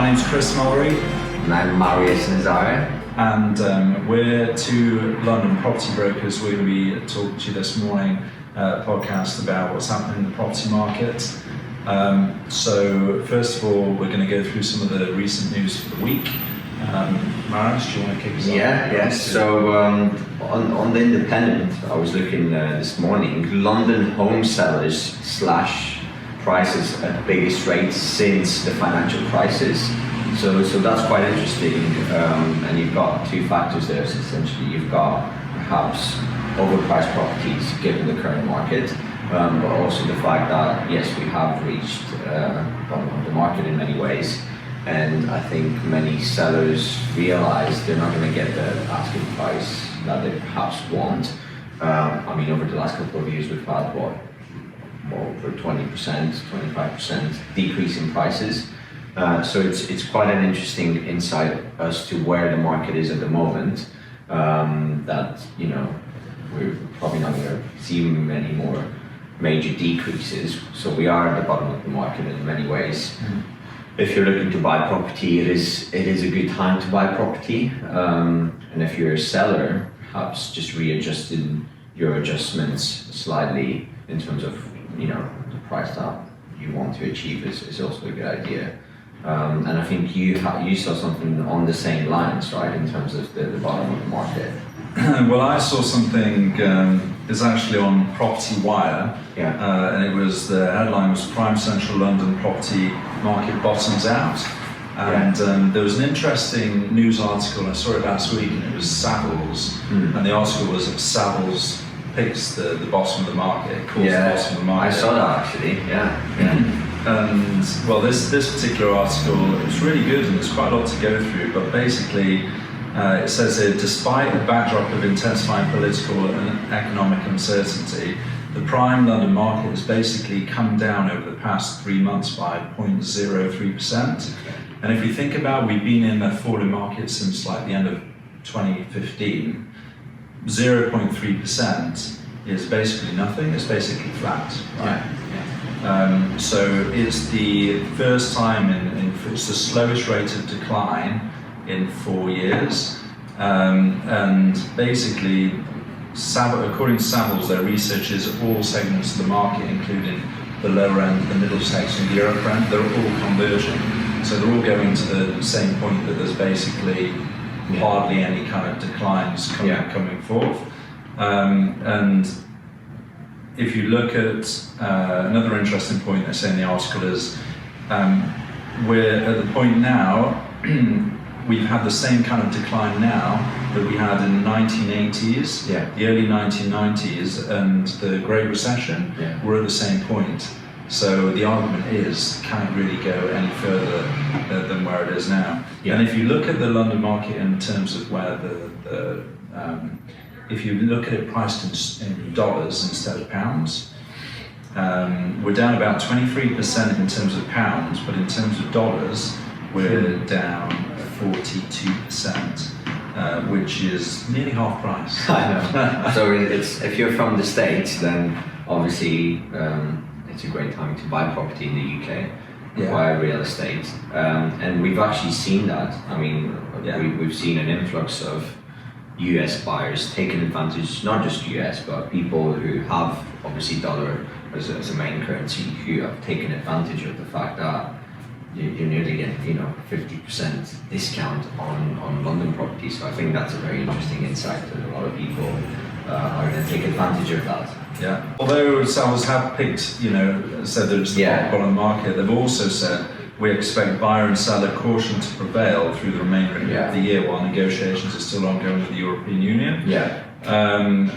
My name's Chris Mulry. And I'm Marius Nazare. And we're two London property brokers. We're going to be talking to you this morning, a podcast about what's happening in the property market. So first of all, we're going to go through some of the recent news for the week. Marius, do you want to kick us off? Yes. So on the Independent, I was looking this morning, London home sellers slash prices at the biggest rate since the financial crisis. So that's quite interesting, and you've got two factors there. So essentially, you've got perhaps overpriced properties given the current market, but also the fact that yes, we have reached bottom of the market in many ways, and I think many sellers realize they're not going to get the asking price that they perhaps want. I mean, over the last couple of years, we've had over 20%, 25% decrease in prices. So it's quite an interesting insight as to where the market is at the moment. That we're probably not going to see many more major decreases. So we are at the bottom of the market in many ways. Mm-hmm. If you're looking to buy property, it is a good time to buy property. And if you're a seller, perhaps just readjusting your adjustments slightly in terms of the price that you want to achieve is also a good idea. And I think you saw something on the same lines, right, in terms of the bottom of the market. Well, I saw something. It's actually on Property Wire, and it was the headline was "Prime Central London Property Market Bottoms Out." And there was an interesting news article. I saw it last week, and it was Savills, and the article was Savills picks the bottom of the market, calls the bottom of the market. I saw that actually. And well, this particular article is really good, and there's quite a lot to go through. But basically, it says here, despite a backdrop of intensifying political and economic uncertainty, the prime London market has basically come down over the past 3 months by 0.03%. And if you think about, we've been in a falling market since like the end of 2015. 0.3% is basically nothing. It's basically flat, right? So it's the first time it's the slowest rate of decline in 4 years, and basically, according to Savills, their research is all segments of the market, including the lower end, the middle section, the upper end, they're all converging. So they're all going to the same point that there's basically hardly any kind of declines coming forth. And if you look at another interesting point they say in the article is we're at the point now we've had the same kind of decline now that we had in the 1980s, the early 1990s, and the Great Recession. We're at the same point. So the argument is, can it really go any further than where it is now? And if you look at the London market in terms of where if you look at it priced in dollars instead of pounds, we're down about 23% in terms of pounds, but in terms of dollars, we're down 42%, which is nearly half price. I know. So if you're from the States, then obviously it's a great time to buy property in the UK, acquire real estate, and we've actually seen that. I mean, we've seen an influx of US buyers taking advantage, not just US, but people who have obviously dollar as a main currency, who have taken advantage of the fact that you're nearly getting 50% discount on London properties. So I think that's a very interesting insight that a lot of people are going to take advantage of that. Although Savills have picked, said that it's the bottom market, they've also said we expect buyer and seller caution to prevail through the remainder of the year while negotiations are still ongoing with the European Union. And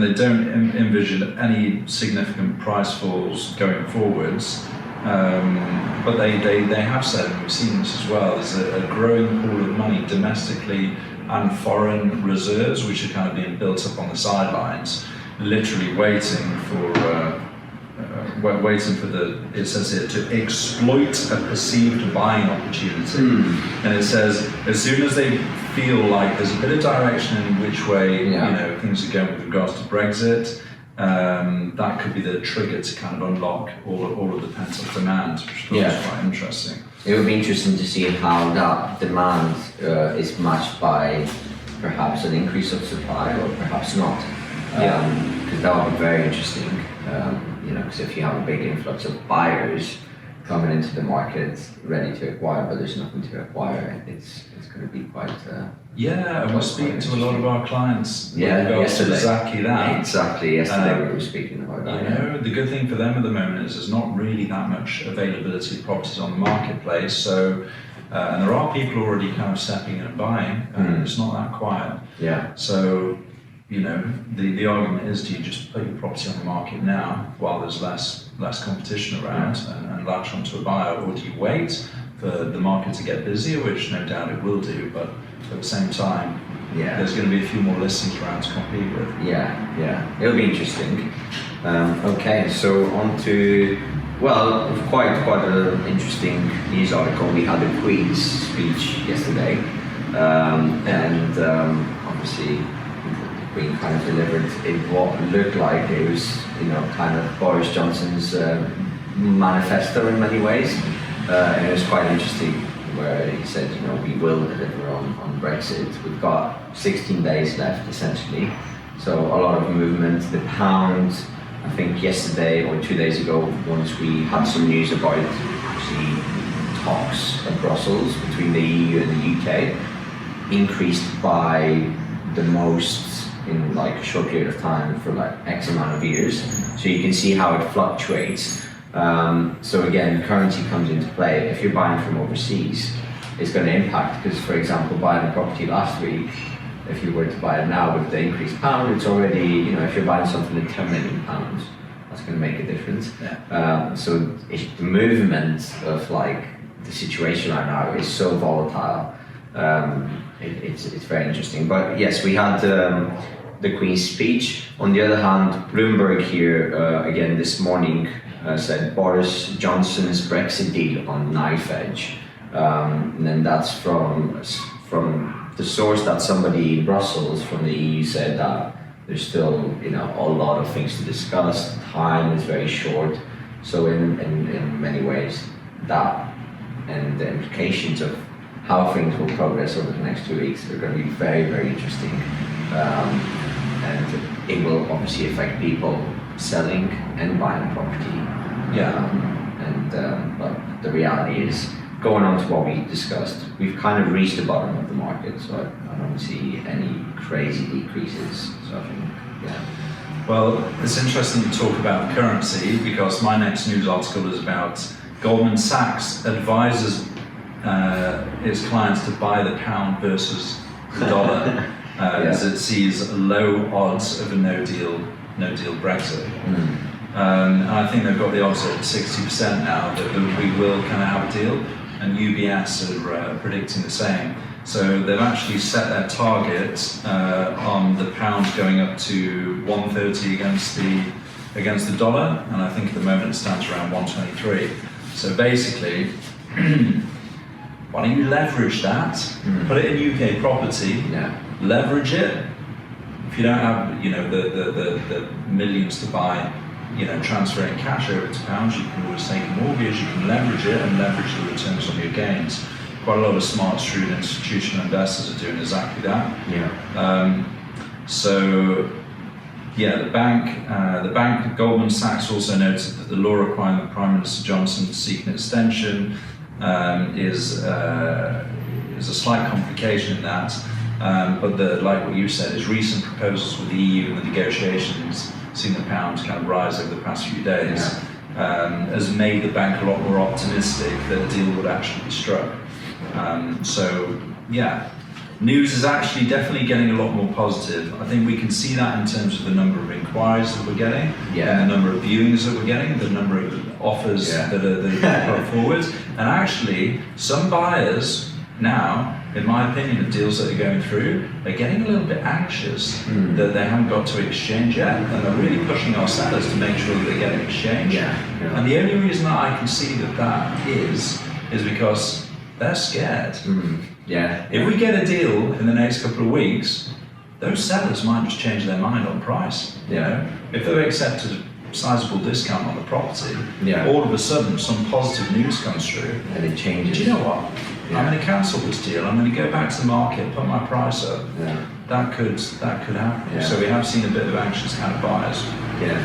they don't envision any significant price falls going forwards. But they have said, and we've seen this as well, there's a growing pool of money domestically and foreign reserves, which are kind of being built up on the sidelines, literally waiting for it says here, to exploit a perceived buying opportunity. And it says, as soon as they feel like there's a bit of direction in which way things are going with regards to Brexit, that could be the trigger to kind of unlock all of the pent-up demand, which is quite interesting. It would be interesting to see how that demand is matched by perhaps an increase of supply or perhaps not. Because that would be very interesting. Because if you have a big influx of buyers coming into the market ready to acquire, but there's nothing to acquire, it's going to be quite. And we're speaking to a lot of our clients. Yesterday. Exactly that. Exactly. Yesterday we were speaking about that. The good thing for them at the moment is there's not really that much availability of properties on the marketplace. So, and there are people already kind of stepping in and buying. It's not that quiet. Yeah. So, the argument is, do you just put your property on the market now while there's less competition around and latch onto a buyer, or do you wait for the market to get busier, which no doubt it will do, but at the same time, there's going to be a few more listings around to compete with. It'll be interesting. Okay, so on to, quite an interesting news article. We had the Queen's speech yesterday, and obviously the Queen kind of delivered in what looked like it was, kind of Boris Johnson's manifesto in many ways, and it was quite interesting where he said, we will deliver on Brexit. We've got 16 days left essentially, so a lot of movement. The pound, I think yesterday or 2 days ago, once we had some news about actually talks at Brussels between the EU and the UK, increased by the most in like a short period of time for like X amount of years. So you can see how it fluctuates. So again, currency comes into play. If you're buying from overseas, it's going to impact, because for example, buying a property last week, if you were to buy it now with the increased pound, it's already, if you're buying something at £10 million, that's going to make a difference. So the movement of like the situation right now is so volatile. It's very interesting. But yes, we had the Queen's speech. On the other hand, Bloomberg here again this morning said Boris Johnson's Brexit deal on knife edge. And then that's from the source that somebody in Brussels from the EU said that there's still a lot of things to discuss. Time is very short, so in many ways that and the implications of how things will progress over the next 2 weeks are going to be very, very interesting, and it will obviously affect people selling and buying property. But the reality is, going on to what we discussed, we've kind of reached the bottom of the market, so I don't see any crazy decreases. So I think, Well, it's interesting to talk about currency, because my next news article is about Goldman Sachs advises its clients to buy the pound versus the dollar, as it sees low odds of a no deal Brexit. And I think they've got the odds at 60% now that we will kind of have a deal, and UBS are predicting the same. So they've actually set their target on the pound going up to 130 against the dollar, and I think at the moment it stands around 123. So basically, why don't you leverage that, put it in UK property, leverage it. If you don't have the millions to buy, transferring cash over to pounds, you can always take a mortgage, you can leverage it and leverage the returns on your gains. Quite a lot of smart, shrewd institutional investors are doing exactly that. The bank, Goldman Sachs, also noted that the law requiring the Prime Minister Johnson to seek an extension is a slight complication in that. But like what you said, is recent proposals with the EU and the negotiations, seeing the pound kind of rise over the past few days, has made the bank a lot more optimistic that a deal would actually be struck. News is actually definitely getting a lot more positive. I think we can see that in terms of the number of inquiries that we're getting, and the number of viewings that we're getting, the number of offers that are being put forward. And actually, some buyers now, in my opinion, of deals that are going through, they're getting a little bit anxious that they haven't got to exchange yet, and they're really pushing our sellers to make sure that they get an exchange. And the only reason that I can see that is because they're scared. If we get a deal in the next couple of weeks, those sellers might just change their mind on price. If they've accepted sizable discount on the property, Yeah. all of a sudden some positive news comes through. And it changes. Do you know what? Yeah. I'm going to cancel this deal. I'm going to go back to the market, put my price up. Yeah. That could happen. Yeah. So we have seen a bit of anxious kind of buyers. Yeah,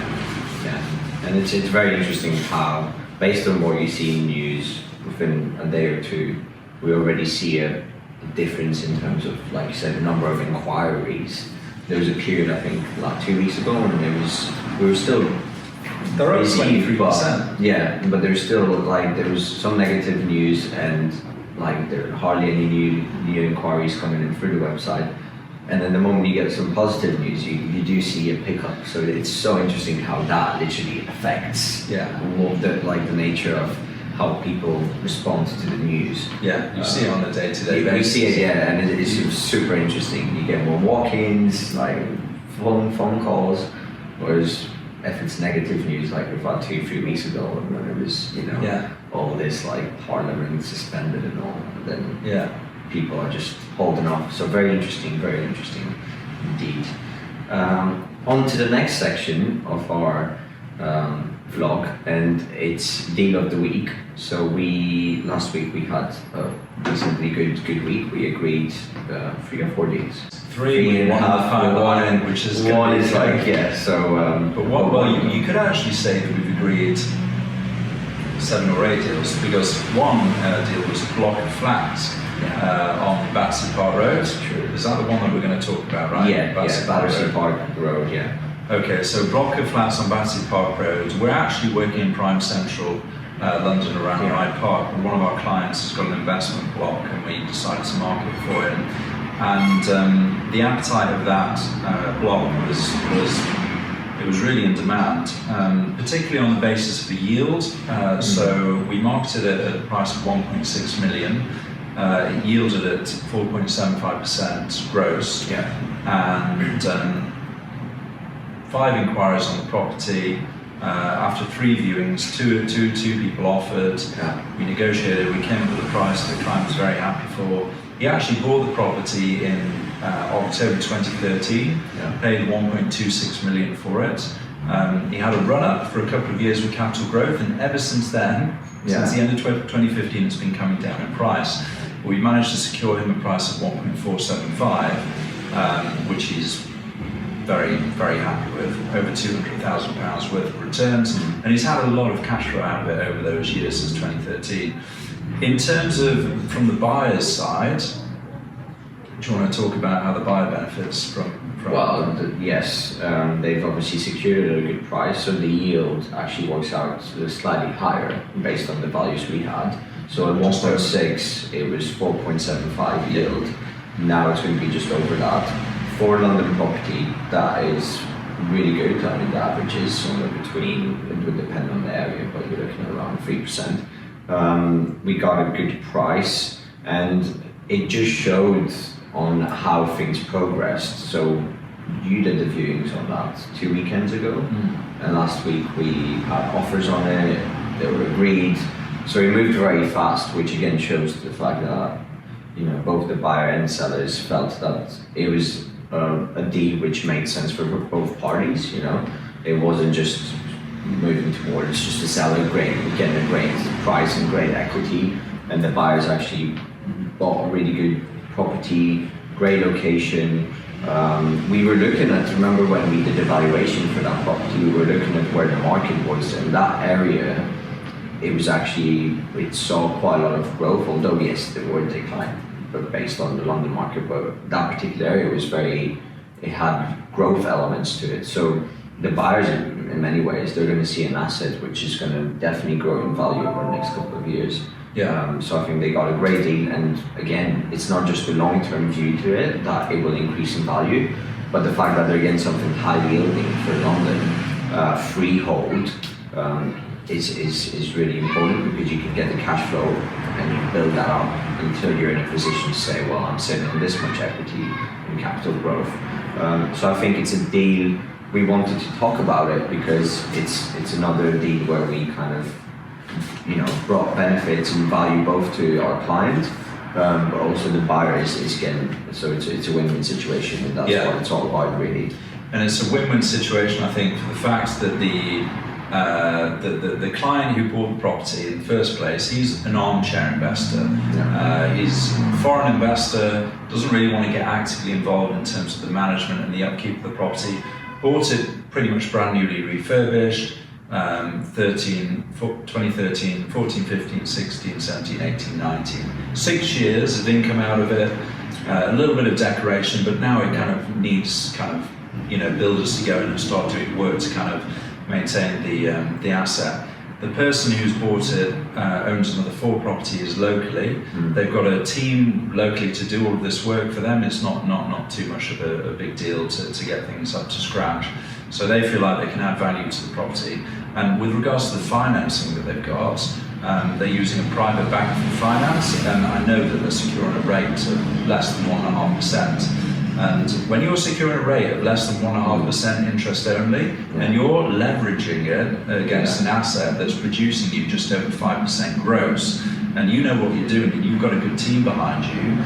yeah, and it's very interesting how, based on what you see in news, within a day or two, we already see a difference in terms of, like you said, the number of inquiries. There was a period, I think, like 2 weeks ago, when we were still They're up busy, 23%. but, yeah, but there's still like there was some negative news, and like there are hardly any new inquiries coming in through the website. And then the moment you get some positive news, you do see a pickup. So it's so interesting how that literally affects the nature of how people respond to the news. Yeah, you see it on a day-to-day basis. We see it, yeah, and it's super interesting. You get more walk-ins, like phone calls, whereas if it's negative news, like about 2-3 weeks ago, when it was, all this like Parliament suspended and all, then people are just holding off. So very interesting indeed. On to the next section of our vlog, and it's deal of the week. So last week we had a reasonably good week. We agreed 3 or 4 deals. 3 and a half, one, which is one is like, yeah. So, but you could actually say that we've agreed 7 or 8 deals, because one deal was a block of flats on Battersea Park Road. True. Is that the one that we're going to talk about, right? Yeah, Battersea Park Road, yeah. Okay, so block of flats on Battersea Park Road. We're actually working in prime central London around Hyde Park. One of our clients has got an investment block, and we decided to market for him. And the appetite of that block was really in demand, particularly on the basis of the yield. So we marketed it at a price of 1.6 million. It yielded at 4.75% gross, and 5 inquiries on the property. After 3 viewings, two people offered. We negotiated. We came up with a price that the client was very happy for. He actually bought the property in October 2013. Paid 1.26 million for it. He had a run up for a couple of years with capital growth, and ever since then, since the end of 2015, it's been coming down in price. We managed to secure him a price of 1.475, which he's very, very happy with, over £200,000 worth of returns, and he's had a lot of cash flow out of it over those years since 2013. In terms of from the buyer's side, do you want to talk about how the buyer benefits from Well, yes, they've obviously secured a good price, so the yield actually works out slightly higher based on the values we had. So at 1.6, it was 4.75 yield. Now it's going to be just over that. For London property, that is really good. I mean, the average is somewhere between, it would depend on the area, but you're looking at around 3%. We got a good price, and it just showed on how things progressed. So you did the viewings on that 2 weekends ago, and last week we had offers on it, they were agreed. So we moved very fast, which again shows the fact that both the buyer and sellers felt that it was a deal which made sense for both parties. It wasn't just moving towards just the seller getting a great price and great equity, and the buyers actually bought a really good property, great location. We were looking at, remember when we did the valuation for that property, we were looking at where the market was, and that area, it saw quite a lot of growth, although yes, there were decline, but based on the London market, but that particular area it had growth elements to it. So the buyers, in many ways, they're going to see an asset which is going to definitely grow in value over the next couple of years. So I think they got a great deal, and again, it's not just the long-term view to it that it will increase in value, but the fact that they're getting something high yielding for London, freehold, is really important, because you can get the cash flow and you build that up until you're in a position to say, well, I'm sitting on this much equity in capital growth. So I think it's a deal. We wanted to talk about it because it's another deal where we kind of brought benefits and value both to our client, but also the buyer is getting, so it's a win-win situation, and that's what it's all about, really. And it's a win-win situation, I think, for the fact that the client who bought the property in the first place, he's an armchair investor. He's a foreign investor, doesn't really want to get actively involved in terms of the management and the upkeep of the property. Bought it pretty much brand newly refurbished, 2013, 14, 15, 16, 17, 18, 19. 6 years of income out of it, a little bit of decoration, but now it kind of needs builders to go in and start doing work to kind of maintain the asset. The person who's bought it owns another 4 properties locally. They've got a team locally to do all of this work for them. It's not too much of a big deal to get things up to scratch. So they feel like they can add value to the property. And with regards to the financing that they've got, they're using a private bank for finance, and I know that they're securing a rate of less than 1.5%. And when you're securing a rate of less than 1.5% interest only, and you're leveraging it against an asset that's producing you just over 5% gross, and you know what you're doing, and you've got a good team behind you,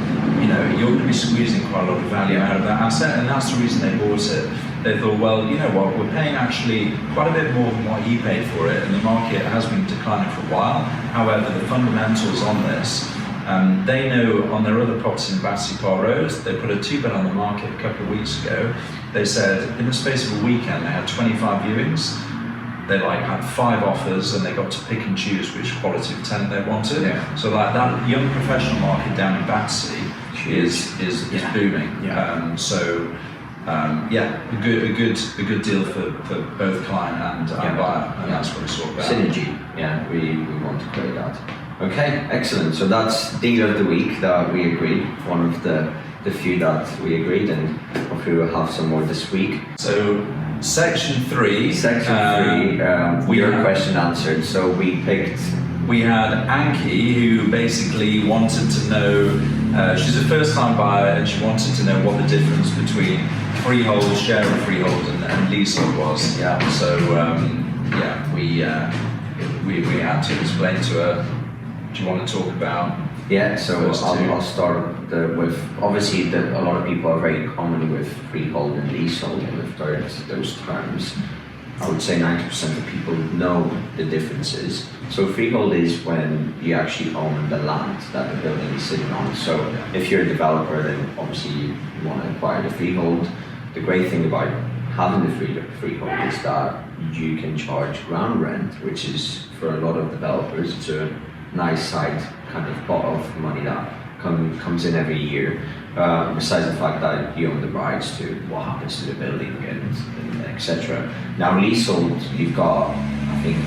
you're going to be squeezing quite a lot of value out of that asset, and that's the reason they bought it. They thought, well, you know what, we're paying actually quite a bit more than what he paid for it, and the market has been declining for a while. However, the fundamentals on this, they know on their other properties in Battersea Park Road, they put a 2-bed on the market a couple of weeks ago. They said in the space of a weekend they had 25 viewings. They had 5 offers, and they got to pick and choose which quality of tenant they wanted. So that young professional market down in Battersea is booming. A good deal for both client and buyer, and that's what it's all about. Synergy. We want to create that. Okay, excellent. So that's deal of the week that we agreed. One of the few that we agreed, and hopefully we'll have some more this week. So section 3. Your question answered. So we had Anki, who basically wanted to know, she's a first-time buyer, and she wanted to know what the difference between freehold, share of freehold, and leasehold was. So we had to explain to her. Do you want to talk about? So I'll start with, obviously a lot of people are very common with freehold and leasehold, and we've heard those terms. I would say 90% of people know the differences. So freehold is when you actually own the land that the building is sitting on. So if you're a developer, then obviously you want to acquire the freehold. The great thing about having the freehold is that you can charge ground rent, which is for a lot of developers, it's a nice side kind of pot of money that comes in every year. Besides the fact that you own the rights to what happens to the building and etc. Now leasehold, you've got, I think,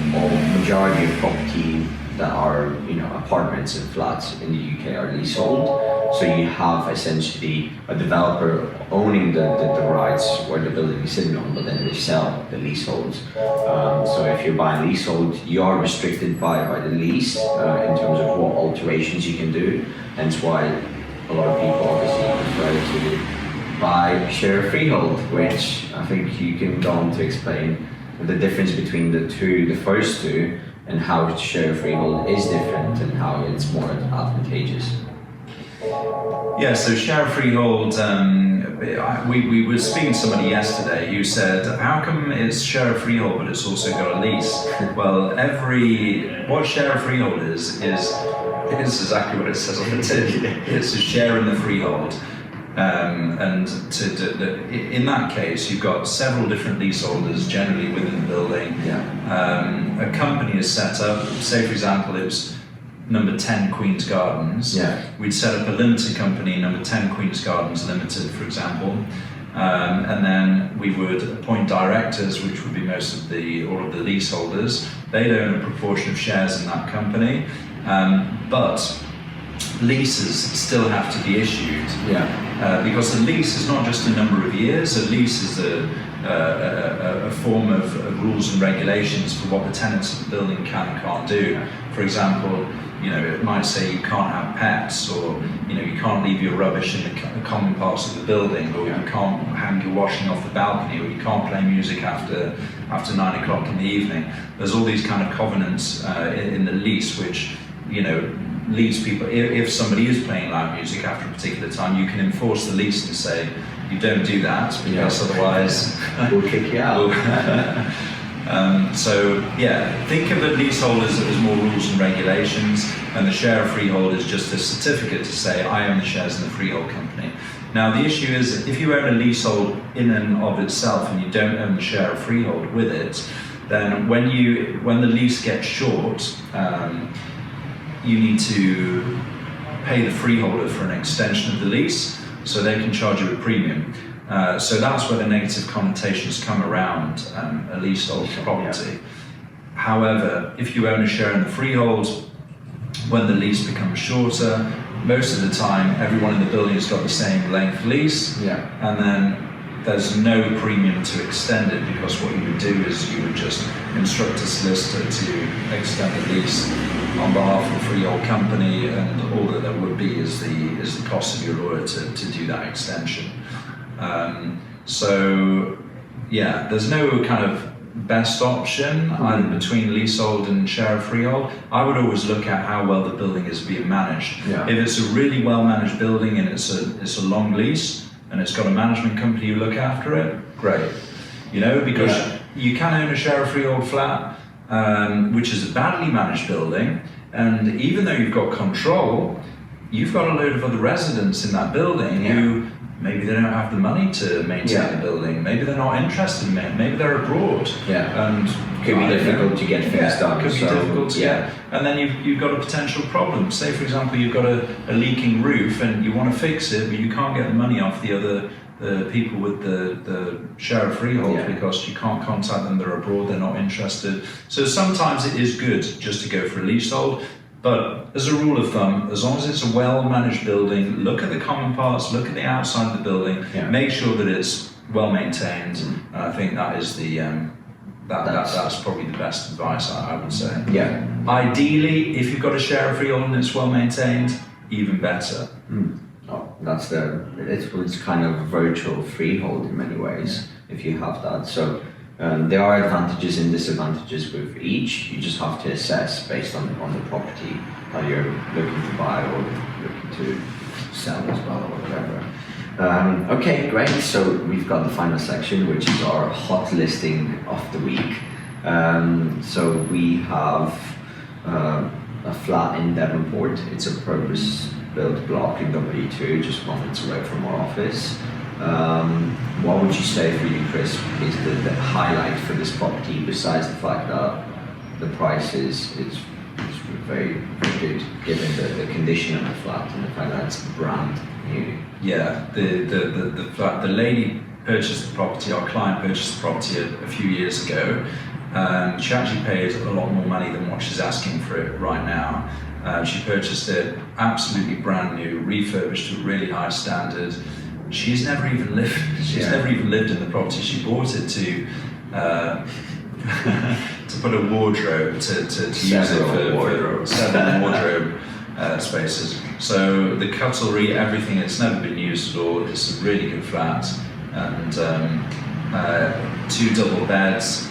majority of property that are apartments and flats in the UK are leasehold. So you have essentially a developer owning the rights where the building is sitting on, but then they sell the leasehold. So if you're buying leasehold, you are restricted by the lease in terms of what alterations you can do. Hence why a lot of people obviously prefer to buy share freehold, which I think you can go on to explain the difference between the first two, and how share freehold is different and how it's more advantageous. So share freehold, we were speaking to somebody yesterday who said, how come it's share freehold but it's also got a lease? Well, what share freehold is exactly what it says on the tin. It's a share in the freehold. And in that case, you've got several different leaseholders generally within the building. A company is set up, say for example it's number 10 Queen's Gardens. We'd set up a limited company, number 10 Queen's Gardens Limited, for example. And then we would appoint directors, which would be all of the leaseholders. They'd own a proportion of shares in that company. But leases still have to be issued. Because a lease is not just a number of years. A lease is a form of rules and regulations for what the tenants of the building can and can't do. For example, it might say you can't have pets, or you can't leave your rubbish in the common parts of the building, or you can't hang your washing off the balcony, or you can't play music after 9 o'clock in the evening. There's all these kind of covenants in the lease, which leads people, if somebody is playing loud music after a particular time, you can enforce the lease and say, you don't do that, because otherwise we'll kick you out. So yeah, think of a leasehold as more rules and regulations, and the share of freehold is just a certificate to say I own the shares in the freehold company. Now the issue is, if you own a leasehold in and of itself and you don't own the share of freehold with it, then when the lease gets short, you need to pay the freeholder for an extension of the lease, so they can charge you a premium. So that's where the negative connotations come around a leasehold property. However, if you own a share in the freehold, when the lease becomes shorter, most of the time everyone in the building has got the same length lease, and then there's no premium to extend it, because what you would do is you would just instruct a solicitor to extend the lease on behalf of the freehold company, and all that there would be is the cost of your lawyer to do that extension. So yeah, there's no kind of best option either between leasehold and share of freehold. I would always look at how well the building is being managed. If it's a really well managed building and it's a long lease and it's got a management company who look after it, great. Because you can own a share of freehold flat, which is a badly managed building, and even though you've got control, you've got a load of other residents in that building who maybe they don't have the money to maintain the building, maybe they're not interested in it, maybe they're abroad. And it could be difficult to get things done. It could be difficult to get. And then you've got a potential problem. Say for example you've got a leaking roof and you want to fix it, but you can't get the money off the people with the share of freehold because you can't contact them, they're abroad, they're not interested. So sometimes it is good just to go for a leasehold. But as a rule of thumb, as long as it's a well-managed building, look at the common parts, look at the outside of the building, make sure that it's well-maintained. And I think that is that's probably the best advice I would say. Ideally, if you've got a share of freehold and it's well-maintained, even better. Oh, it's kind of a virtual freehold in many ways if you have that. So. There are advantages and disadvantages with each. You just have to assess based on the property that you're looking to buy or looking to sell as well or whatever. Okay, great. So we've got the final section, which is our hot listing of the week. So we have a flat in Devonport. It's a purpose-built block in W2, just moments away from our office. What would you say for you, Chris, is the highlight for this property, besides the fact that the price is very, very good, given the condition of the flat and the fact that it's brand new? Yeah, the lady purchased the property, our client purchased the property a few years ago. She actually paid a lot more money than what she's asking for it right now. She purchased it absolutely brand new, refurbished to a really high standard. She's never even lived. Never even lived in the property. She bought it to put a wardrobe to use it for several wardrobe spaces. So the cutlery, everything, it's never been used at all. It's a really good flat, and 2 double beds.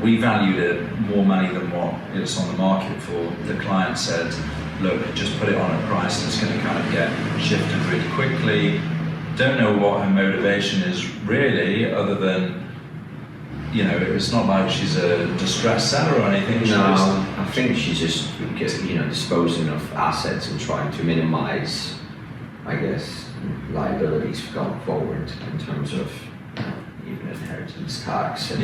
We valued it more money than what it's on the market for. The client said, "Look, just put it on a price that's going to kind of get shifted really quickly." Don't know what her motivation is really, other than, it's not like she's a distressed seller or anything. I think she's just, disposing of assets and trying to minimize, I guess, liabilities going forward in terms of even inheritance tax and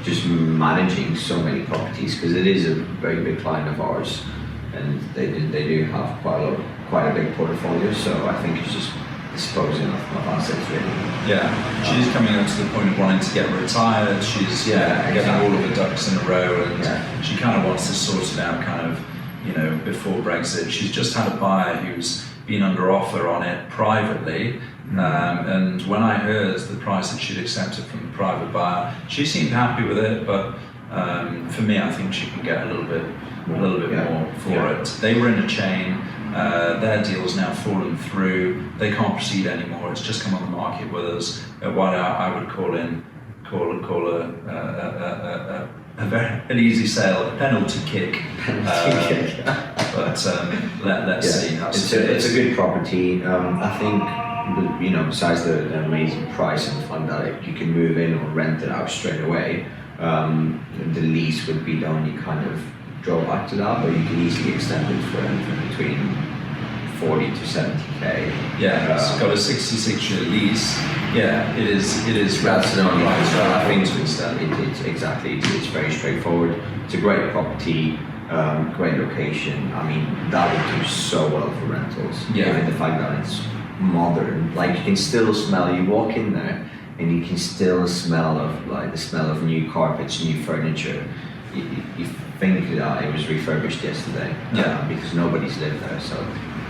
just managing so many properties, because it is a very big client of ours, and they do have quite a big portfolio. So I think it's just disposing of assets really. She's coming up to the point of wanting to get retired. She's getting all of the ducks in a row, and she kind of wants to sort it out kind of, before Brexit. She's just had a buyer who's been under offer on it privately, and when I heard the price that she'd accepted from the private buyer, she seemed happy with it, but for me, I think she can get a little bit more for it. They were in a chain. Their deal's now fallen through. They can't proceed anymore. It's just come on the market with us. What I would call an easy sale, a penalty kick. But let's see. It's a good property. I think besides the amazing price and the fact that you can move in or rent it out straight away, the lease would be the only kind of drawback to that, but you can easily extend it for anything between 40 to 70k. Yeah, it's got a 66-year lease. Yeah, it is. That's the only right. so I think it's exactly. It's very straightforward. It's a great property, great location. I mean, that would do so well for rentals. Yeah. Given the fact that it's modern, like you can still smell. You walk in there and you can still smell of the smell of new carpets, new furniture. You think that it was refurbished yesterday. Yeah. Because nobody's lived there. So.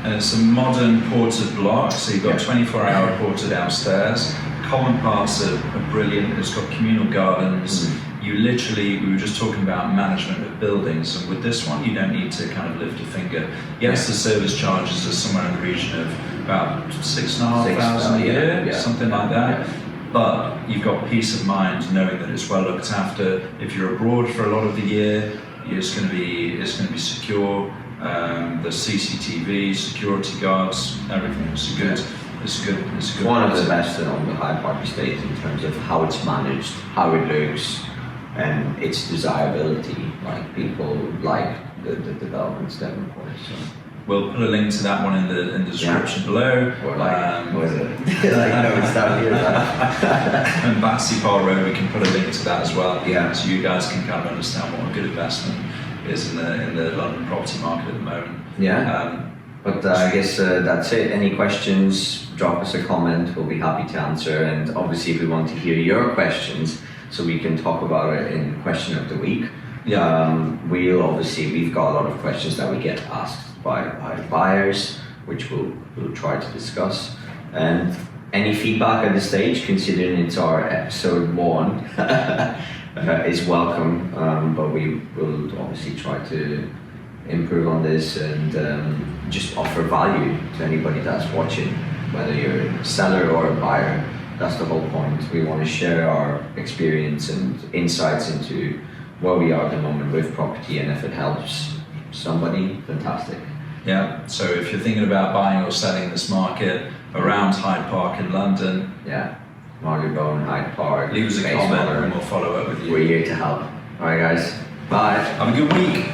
And it's a modern ported block, so you've got 24-hour porter downstairs. Common parts are brilliant. It's got communal gardens. You literally, we were just talking about management of buildings, and with this one, you don't need to kind of lift a finger. Yes, the service charges are somewhere in the region of about $6,500 a year, something like that. But you've got peace of mind knowing that it's well looked after. If you're abroad for a lot of the year, it's going to be secure. The CCTV, security guards, everything. It's good. One of the best on the Hyde Park estate in terms of how it's managed, how it looks, and its desirability. Like people like the developments Devonport. So. We'll put a link to that one in the description below. Or what is it? It's down here. And Battersea Park Road, we can put a link to that as well. Yeah. So you guys can kind of understand what a good investment is in the London property market at the moment. Yeah. But I guess that's it. Any questions, drop us a comment. We'll be happy to answer. And obviously, if we want to hear your questions, so we can talk about it in Question of the Week. Yeah. We've got a lot of questions that we get asked by buyers, which we'll try to discuss. And any feedback at this stage, considering it's our episode 1, is welcome. But we will obviously try to improve on this and just offer value to anybody that's watching, whether you're a seller or a buyer. That's the whole point. We want to share our experience and insights into where we are at the moment with property, and if it helps somebody, fantastic. Yeah, so if you're thinking about buying or selling in this market around Hyde Park in London, Marylebone, Hyde Park, leave us a comment and we'll follow up with you. We're here to help. Alright guys, bye. Have a good week.